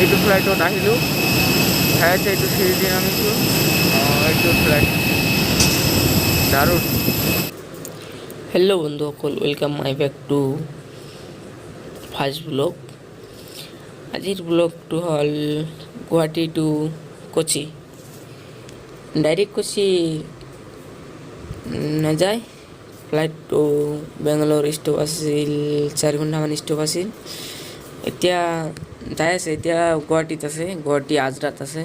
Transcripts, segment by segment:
এইটো ফ্লাইটত আহিলোঁ, খাই আছে এইটো চিৰি দি নামিছোঁ। এইটো ফ্লাইট দাৰুণ। হেল্ল' বন্ধুসকল, welcome my back to first blog. আজিৰ ব্লগটো হ'ল গুৱাহাটী টু কোচি। ডাইৰেক্ট কোচি নাযায়, ফ্লাইটটো বেংগালোৰ ষ্টপ আছিল, 4 ঘণ্টামান ষ্টপ আছিল। এতিয়া যাই আছে, এতিয়া গুৱাহাটীত আছে, গুৱাহাটী আজৰাত আছে।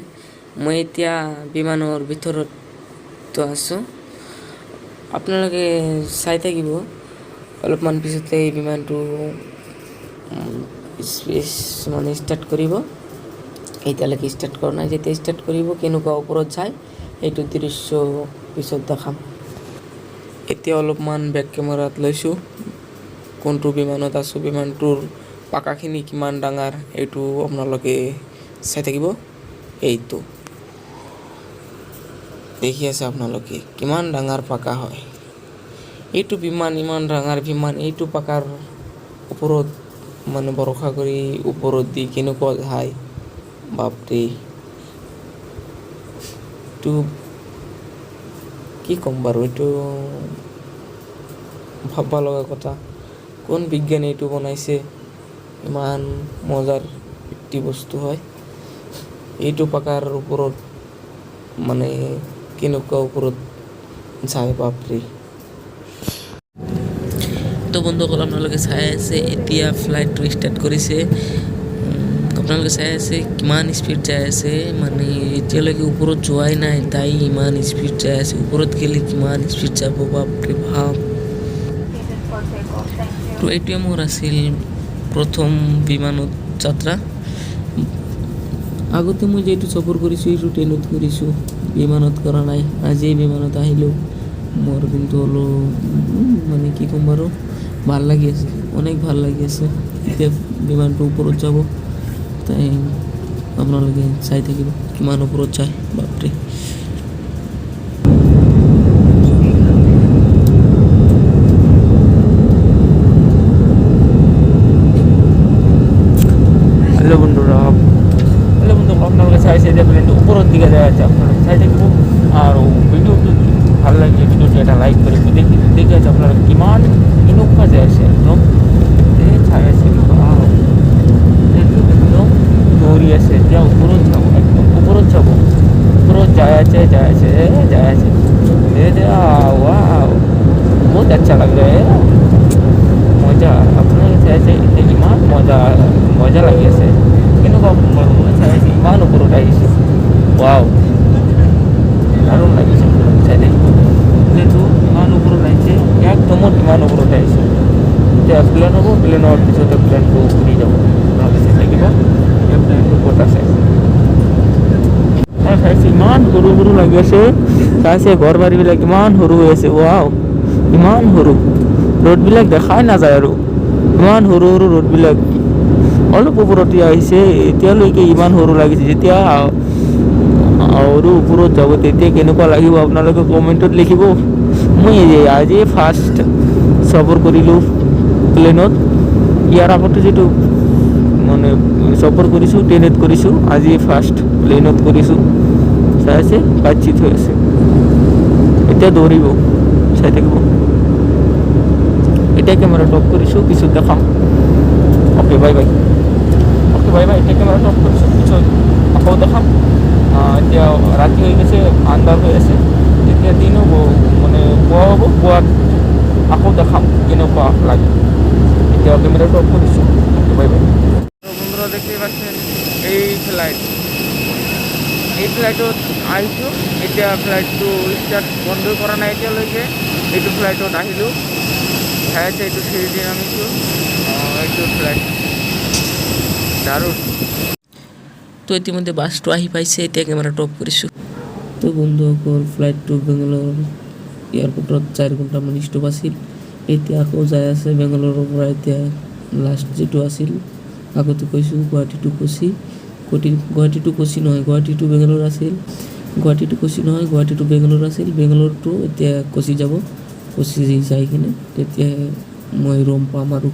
মই এতিয়া বিমানৰ ভিতৰত আছোঁ। আপোনালোকে চাই থাকিব, অলপমান পিছতে এই বিমানটো মানে ষ্টাৰ্ট কৰিব। এতিয়ালৈকে ষ্টাৰ্ট কৰা নাই, যেতিয়া ষ্টাৰ্ট কৰিব কেনেকুৱা ওপৰত যায় সেইটো দৃশ্য পিছত দেখাম। এতিয়া অলপমান বেক কেমেৰাত লৈছোঁ, কোনটো বিমানত আছোঁ, বিমানটোৰ পাকাখিনি কিমান ডাঙৰ এইটো আপোনালোকে চাই থাকিব। এইটো দেখি আছে আপোনালোকে কিমান ডাঙৰ পাকা হয়। এইটো বিমান ইমান ডাঙৰ বিমান, এইটো পাকাৰ ওপৰত মানে ভৰসা কৰি ওপৰত দি কেনেকুৱা যায় বাপৰে। এইটো কি ক'ম বাৰু, এইটো ভাবিব লগা কথা। কোন বিজ্ঞানী এইটো বনাইছে, ইমান মজাৰ এটি বস্তু হয়। এইটো পাকাৰ ওপৰত মানে কেনেকুৱা ওপৰত যায় বাপৰে। তো বন্ধুসকল আপোনালোকে চাই আছে, এতিয়া ফ্লাইটটো ষ্টাৰ্ট কৰিছে। আপোনালোকে চাই আছে কিমান স্পীড যাই আছে, মানে এতিয়ালৈকে ওপৰত যোৱাই নাই, তাই ইমান স্পীড যাই আছে। ওপৰত গ'লে কিমান স্পীড যাব বাপৰে ভাব। তো এইটোৱে মোৰ আছিল প্ৰথম বিমানত যাত্ৰা। আগতে মই যিহেতু সফৰ কৰিছোঁ এইটো ট্ৰেইনত কৰিছোঁ, বিমানত কৰা নাই। আজি বিমানত আহিলোঁ, মোৰ কিন্তু মানে কি ক'ম বাৰু, ভাল লাগি আছে, অনেক ভাল লাগি আছে। এতিয়া বিমানটো ওপৰত যাব, তাই আপোনালোকে চাই থাকিব কিমান ওপৰত যায় বাপৰে। হেল্ল' বন্ধুৰা, আপনাৰা চাইছে যে প্লেনটা উপৰেৰ দিকে যাওয়া আছে, আপনাৰা চাই থাকিব। আৰু ভিডিঅ'টো ভাল লাগিলে ভিডিঅ'টো এটা লাইক কৰিব। দেখি আছে আপনাৰা কিমান কেনেকুৱা যাই আছে, একদম চাই আছে একদম দৌৰি আছে। এতিয়া ওপৰত যাব, একদম ওপৰত যাব, ওপৰত যাই আছে वाओ, बहुत अच्छा लग रहा है, মজা। আপনাৰা চাইছে এতিয়া ইমান মজা লাগি আছে, কেনেকুৱা চাই আছে ইমান ওপৰত আহিছে। ৱাও, দাৰুণ লাগিছে চাই থাকিব। যিহেতু ইমান ওপৰত আহিছে, একদমত ইমান ওপৰত আহিছে। এতিয়া প্লেন হ'ব, প্লেনৰ পিছতে প্লেনটো ঘূৰি যাব, নহ'লে চাই থাকিব প্লেনটো ক'ত আছে। চাইছে ইমান সৰু সৰু লাগি আছে, চাইছে ঘৰ বাৰীবিলাক ইমান সৰু হৈ আছে। ৱাও, ইমান সৰু, ৰোডবিলাক দেখাই নাযায় আৰু ইমান সৰু সৰু ৰোডবিলাক। অলপ ওপৰতে আহিছে, এতিয়ালৈকে ইমান সৰু লাগিছে। যেতিয়া আৰু ওপৰত যাব তেতিয়া কেনেকুৱা লাগিব আপোনালোকে কমেণ্টত লিখিব। মই আজি ফাৰ্ষ্ট সফৰ কৰিলোঁ প্লেনত। ইয়াৰ আগতে যিটো মানে সফৰ কৰিছোঁ ট্ৰেইনত কৰিছোঁ, আজি ফাৰ্ষ্ট প্লেনত কৰিছোঁ। চাই আছে বাতচিত হৈ আছে, এতিয়া দৌৰিব, চাই থাকিব। এতিয়া কেমেৰা টপ কৰিছোঁ, পিছত দেখাম। অ'কে বাই বাই, এতিয়া কেমেৰা টপ কৰিছোঁ, পিছত আকৌ দেখাম। এতিয়া ৰাতি হৈ গৈছে, আন্ধাৰ হৈ আছে, এতিয়া দিন হ'ব, মানে পুৱা হ'ব। পুৱাত আকৌ দেখাম কেনেকুৱা লাগে। এতিয়া কেমেৰা টপ কৰিছোঁ, অ'কে বাই বাই। বন্ধুৰা দেখতেই পাচ্ছেন এই ফ্লাইটত আহিছোঁ। এতিয়া ফ্লাইটটো ষ্টাৰ্ট বন্ধ কৰা নাই এতিয়ালৈকে। এইটো ফ্লাইটত আহিলোঁ, খাই আছে এইটো চিৰি দি নামিছোঁ। এইটো ফ্লাইট দাৰুণ। তো ইতিমধ্যে বাছটো আহি পাইছে, এতিয়া কেমেৰা টপ কৰিছোঁ। তো বন্ধুসকল, ফ্লাইটটো বেংগালোৰ এয়াৰপৰ্টত 4 ঘণ্টামান ষ্টপ আছিল। এতিয়া আকৌ যাই আছে বেংগালোৰৰ পৰা। এতিয়া লাষ্ট যিটো আছিল, আগতে কৈছোঁ গুৱাহাটী টু কোচি, গুৱাহাটী টু কোচি নহয়, গুৱাহাটী টু বেংগালোৰ আছিল। গুৱাহাটী টু কোচি নহয়, গুৱাহাটী টু বেংগালোৰ আছিল। বেংগালোৰ টু এতিয়া কোচি যাব, কোচি যাই কিনে তেতিয়াহে মই ৰুম পাম আৰু।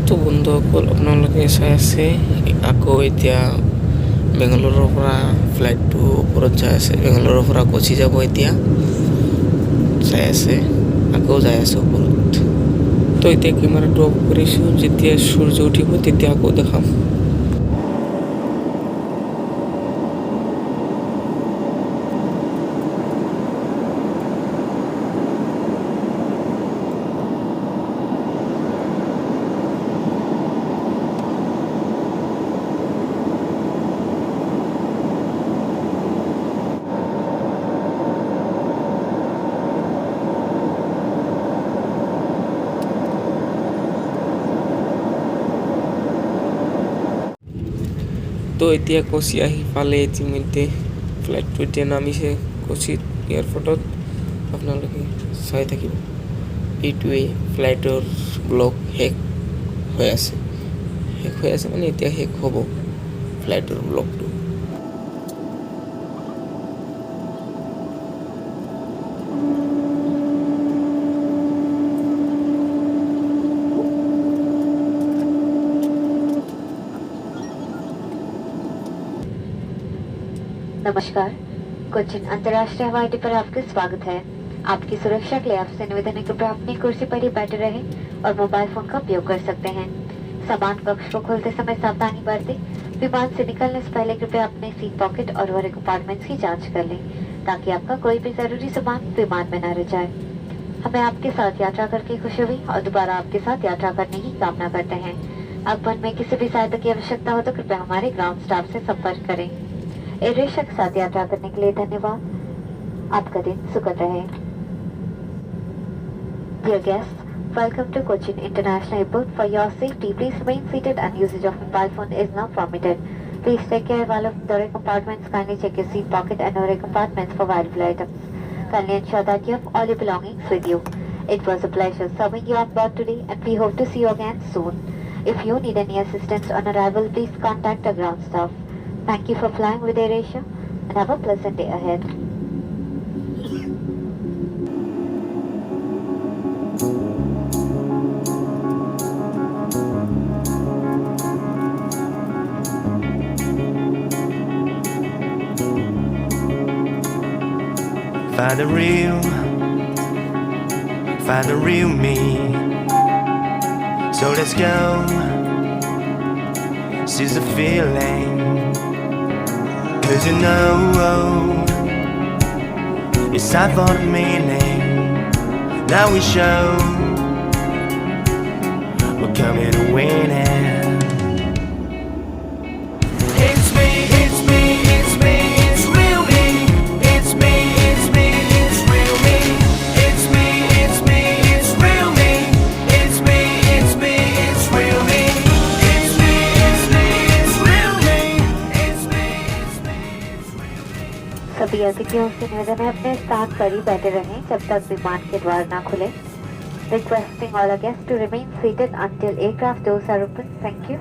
তো বন্ধুসকল আপোনালোকে চাই আছে আকৌ এতিয়া বেংগলোৰৰ পৰা ফ্লাইটটো ওপৰত যাই আছে বেংগলোৰৰ পৰা কোচি যাব এতিয়া চাই আছে আকৌ যাই আছে ওপৰত তো এতিয়া কেমেৰাটো অফ কৰিছোঁ যেতিয়া সূৰ্য উঠিব তেতিয়া আকৌ দেখাম তো এতিয়া কোচি আহি পালে ইতিমধ্যে ফ্লাইটটো এতিয়া নামিছে কোচিত এয়াৰপৰ্টত আপোনালোকে চাই থাকিব এইটোৱে ফ্লাইটৰ ব্লগ শেষ হৈ আছে মানে এতিয়া শেষ হ'ব ফ্লাইটৰ ব্লগটো नमस्कार कोचिन अंतर्राष्ट्रीय हवाई अड्डे पर आपका स्वागत है आपकी सुरक्षा के लिए आपसे निवेदन है कृपया अपनी कुर्सी पर ही बैठे रहें और मोबाइल फोन का उपयोग कर सकते हैं सामान कक्ष को खोलते समय सावधानी बरतें विमान से निकलने से पहले कृपया अपने सीट पॉकेट और ओवरहेड कंपार्टमेंट्स की जांच कर लें ताकि आपका कोई भी जरूरी सामान विमान में न रह जाए हमें आपके साथ यात्रा करके खुशी हुई और दोबारा आपके साथ यात्रा करने की कामना करते हैं अगर में किसी भी सहायता की आवश्यकता हो तो कृपया हमारे ग्राउंड स्टाफ से संपर्क करें एयरएशिया के साथ यात्रा करने के लिए धन्यवाद आपका दिन सुखद रहे Dear guests, welcome to Cochin International Airport. For your safety, please remain seated and usage of mobile phone is not permitted. Please take care while of the compartments. Kindly check your seat pocket and overhead compartments for valuable items. Kindly ensure that you have all your belongings with you. It was a pleasure serving you on board today and we hope to see you again soon. If you need any assistance on arrival, please contact our ground staff. Thank you for flying with AirAsia and have a pleasant day ahead. Find the real me. So let's go. Seize the feeling. 'Cause you know it's time for the meaning. Now we show we're coming to win it. It's me, it's me, it's me, it's real me. It's me, it's me, it's real me. It's me, it's me, it's real me. It's me, it's me, it's real me. It's me, it's me, it's real me. It's me, it's me, it's real me. सभी अतिथियों से निवेदन है अपने स्थान पर ही बैठे रहें जब तक विमान के द्वार न खुले Requesting all our guests to remain seated until aircraft doors are open. Thank you.